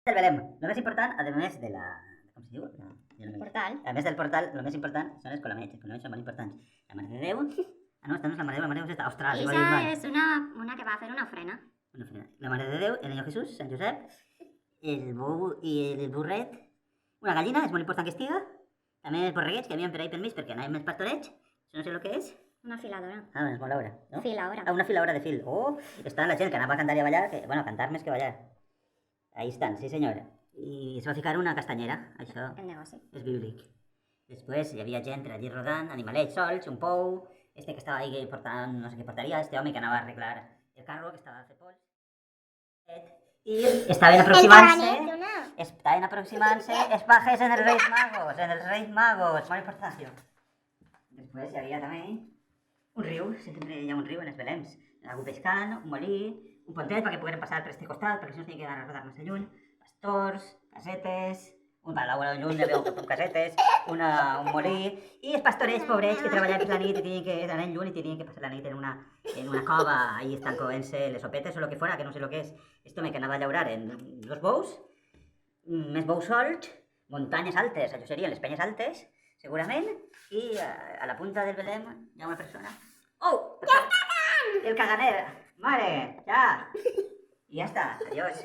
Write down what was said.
del Belém. Lo més important, a més de la... Com se diu? Portal. A més del portal, lo més important són els colomells. Els colomells són molt importants. La Mare de Déu... Ah, no, esta no és la Mare de Déu, la Mare de Déu és d'Austràlia. Esa és una que va a fer una ofrena. Una ofrena. La Mare de Déu, el Niño Jesús, Sant Josep, el bou i el burret, una gallina, és molt important que estiga, també els borreguets que havien per ahí pel mig perquè anàvem els pastorets, això no sé el que és. Una filadora. Ah, és molt l'hora, no? Filaora. Ah, una filaora de fil. Oh, està la gent que anava a cantar i a ballar, que, bueno, a cantar més que ballar. Ahí estan, sí senyor. I es va ficar una castanyera, això El negoci. és bíblic. Després hi havia gent per allí rodant, animalets sols, un pou, este que estava ahí portant, no sé què portaria, este home que anava a arreglar el carro, que estava a fer pols. I estaven aproximant-se els pajes en els Reis Magos, molt important. Després hi havia també un riu, sempre hi ha un riu en els Belems, algú pescant, un molí, un pontet perquè pogueren passar per este costat, perquè si no es tenia que anar a rodar massa lluny, pastors, casetes, un palau lluny de veu amb casetes, un molí, i els pastorets pobrets que treballaven per la nit i tenien que anar lluny i tenien que passar la nit en una cova, ahí estan coent-se les sopetes o lo que fora, que no sé lo que és. Este home que anava a llaurar en dos bous, més bous solts, muntanyes altes, allò serien les penyes altes, segurament, i a la punta del Belém hi ha una persona. Oh! Ja està acabant! El caganer! Mare, ja! I ja està, adiós.